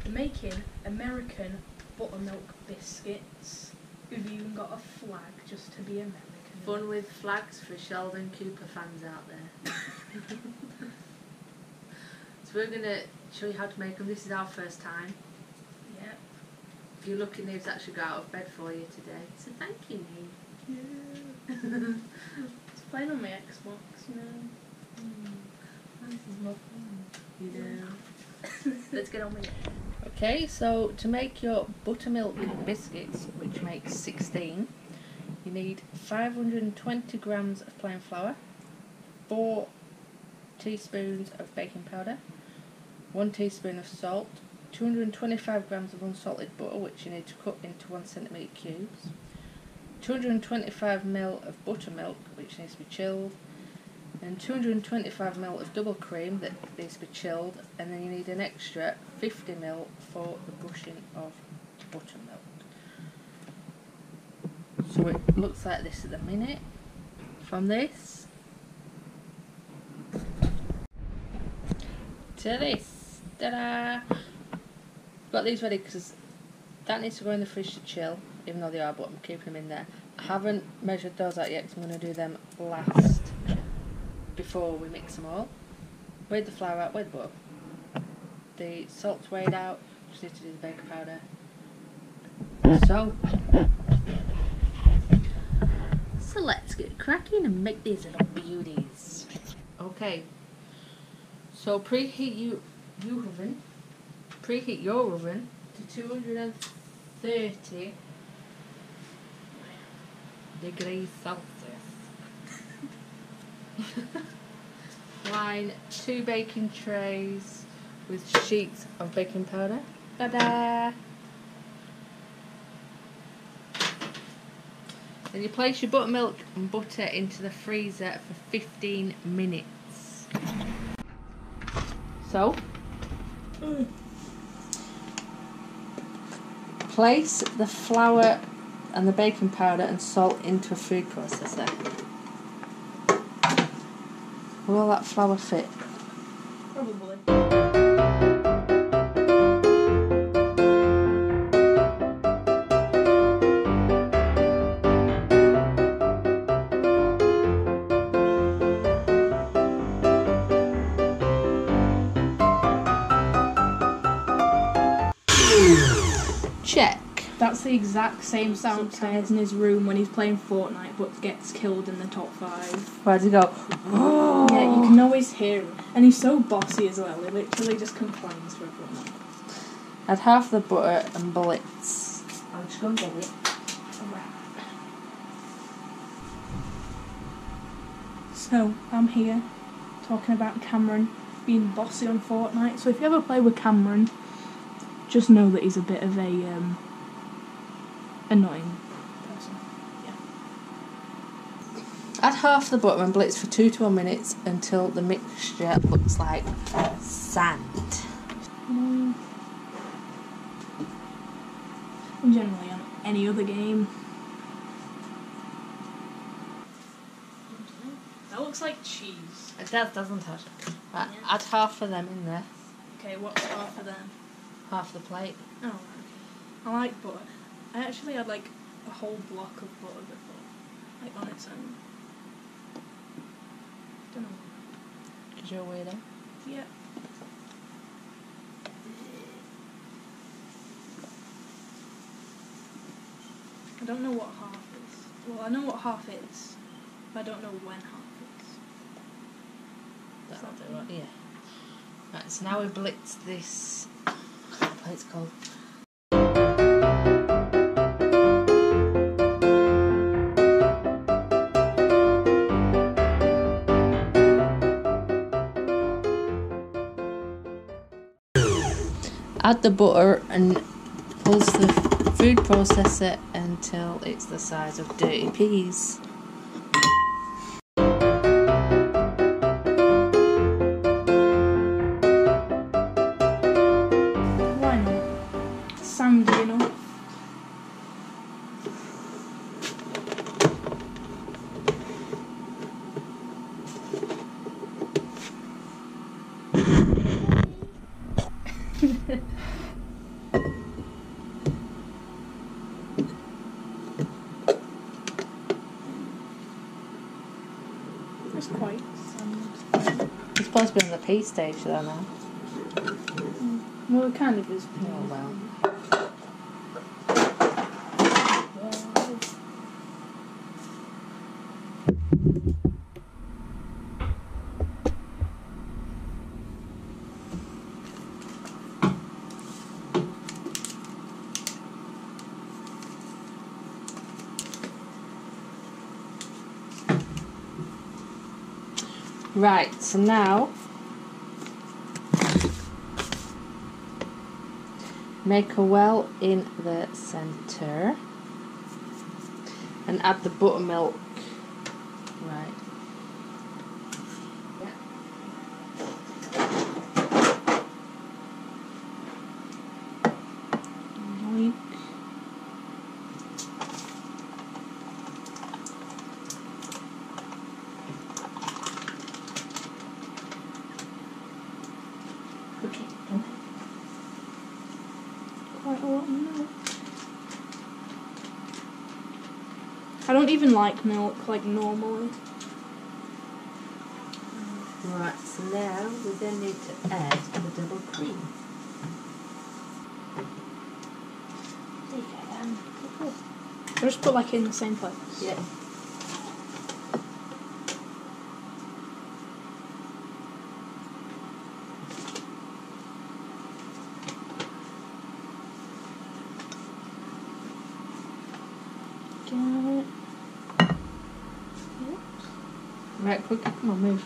They're making American buttermilk biscuits. We've even got a flag just to be American. Fun with flags for Sheldon Cooper fans out there. So we're going to show you how to make them. This is our first time. Yep. If you're lucky, Neve's actually got out of bed for you today. So thank you, Neve. Yeah. It's playing on my Xbox, you know. This is more fun. You know. Let's get on with it. Okay, so to make your buttermilk biscuits, which makes 16, you need 520 grams of plain flour, 4 teaspoons of baking powder, 1 teaspoon of salt, 225 grams of unsalted butter, which you need to cut into 1 centimetre cubes, 225 ml of buttermilk, which needs to be chilled, and 225 ml of double cream that needs to be chilled, and then you need an extra 50 ml for the brushing of buttermilk. So it looks like this at the minute. From this to this, ta-da! Got these ready because that needs to go in the fridge to chill, even though they are, but I'm keeping them in there. I haven't measured those out yet because I'm going to do them last before we mix them all. Weighed the flour out, weighed the butter. The salt's weighed out, just need to do the baking powder. So let's get cracking and make these little beauties. Okay, so preheat your oven to 230 degrees Celsius. Line 2 baking trays with sheets of baking powder. Ta-da! Then you place your buttermilk and butter into the freezer for 15 minutes. So, place the flour and the baking powder and salt into a food processor. Will all that flour fit? Probably. Check. That's the exact same sound he has in his room when he's playing Fortnite but gets killed in the top 5. Where does he go? Oh. Yeah, you can always hear him. And he's so bossy as well, he literally just complains for everyone. Add half the butter and blitz. I'll just go and get it. So, I'm here talking about Cameron being bossy on Fortnite. So if you ever play with Cameron, just know that he's a bit of a annoying person. Yeah. Add half the butter and blitz for 2 to 1 minutes until the mixture looks like sand. And generally on any other game. That looks like cheese. It does, doesn't it? Right, Yeah. add half of them in there. Okay, what's half of them? Half the plate. Oh, okay. I like butter. I actually had like a whole block of butter before, like on its own. Don't know. Is your weirdo? Yeah. I don't know what half is. Well, I know what half is, but I don't know when half is. That'll do it, yeah. Right, so now we blitz this. What plate's called? Add the butter and pulse the food processor until it's the size of dirty peas. Why not? Sandy enough. supposed to be on the pea stage though now. Well, it kind of is. Oh well. Right, so now make a well in the centre and add the buttermilk. Right. Yeah. Quite a lot of milk. I don't even like milk like normally. Right, so now we then need to add the double cream. Just put like in the same place. Yeah. Get it. Yep. Right, quick, come on, move.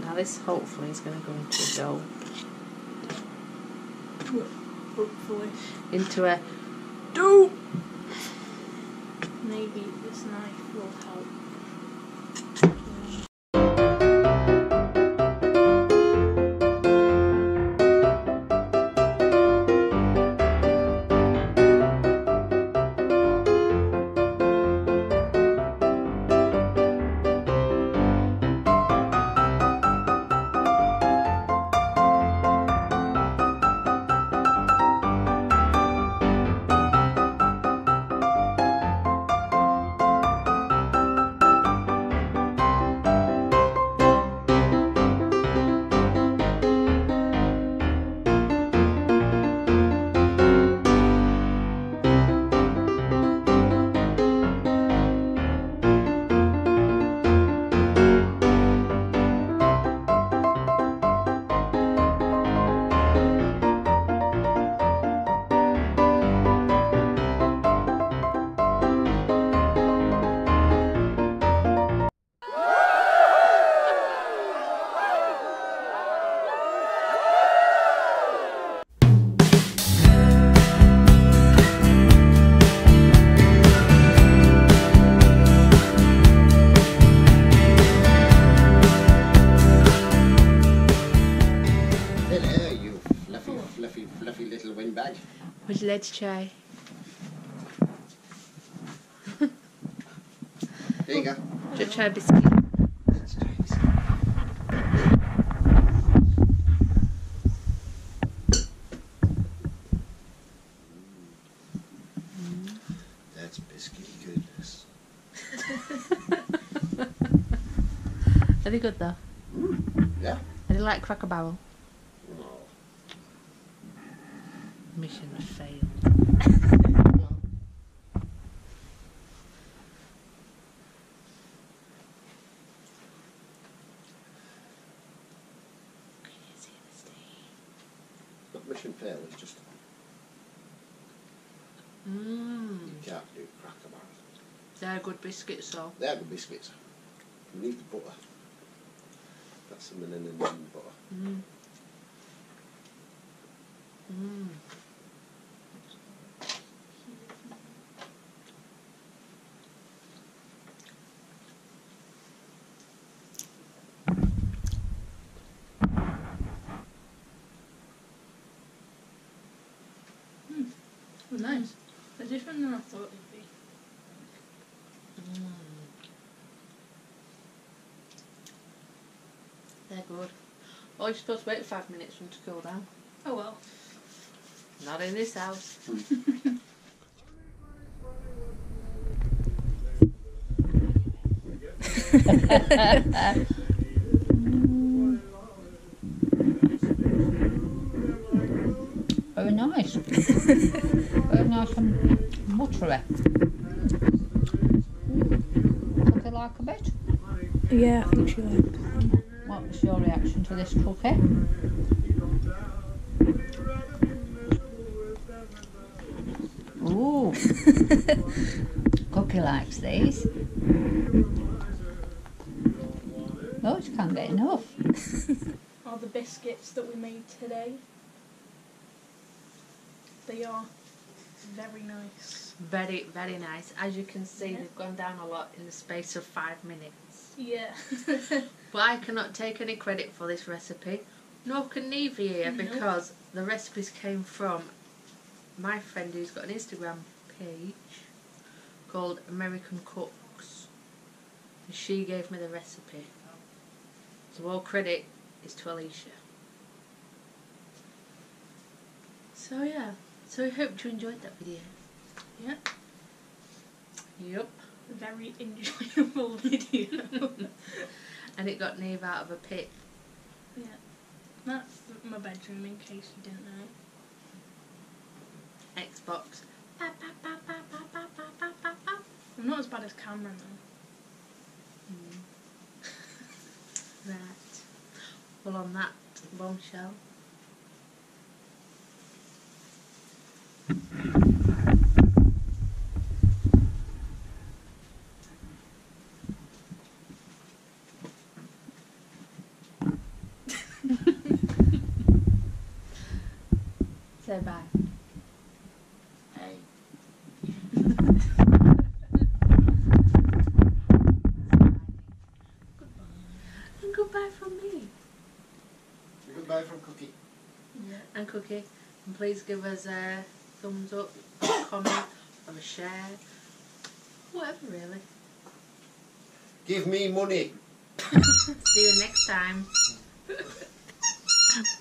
Now this hopefully is going to go into a dough. Hopefully. Into a dough! Maybe this knife will help. Fluffy little windbag. Would you like to try? There you go. Just try a biscuit. Let's try this. That's biscuit goodness. Are they good though? Yeah. Are they like Cracker Barrel? No. Mission failed. Not mission fail, it's just Mmm. you can't do Cracker Barrel. They're good biscuits though. They're the biscuits. You need the butter. That's something in the butter. Mmm. Mmm. Nice. They're different than I thought they'd be. They're good. Oh, you're supposed to wait 5 minutes for them to cool down. Oh well. Not in this house. Very nice. Very nice and buttery. Cookie like a bit? Yeah, I think she likes. What's your reaction to this cookie? Ooh. Cookie likes these. Oh, she can't get enough. Are the biscuits that we made today. They are very nice. Very, very nice. As you can see, they've gone down a lot in the space of 5 minutes. Yeah. But I cannot take any credit for this recipe, nor can Neva here, because the recipes came from my friend who's got an Instagram page called American Cooks. And she gave me the recipe. So all credit is to Alicia. So yeah, so I hope you enjoyed that video. Yep. Yep. Very enjoyable video. And it got Neve out of a pit. Yeah. That's my bedroom in case you didn't know. Xbox. I'm not as bad as Cameron though. Right. Well, on that bombshell. Say bye. Hey. And goodbye from me. Goodbye from Cookie. Yeah. And Cookie. And please give us a thumbs up, or a comment, or a share. Whatever, really. Give me money. See you next time.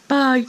Bye.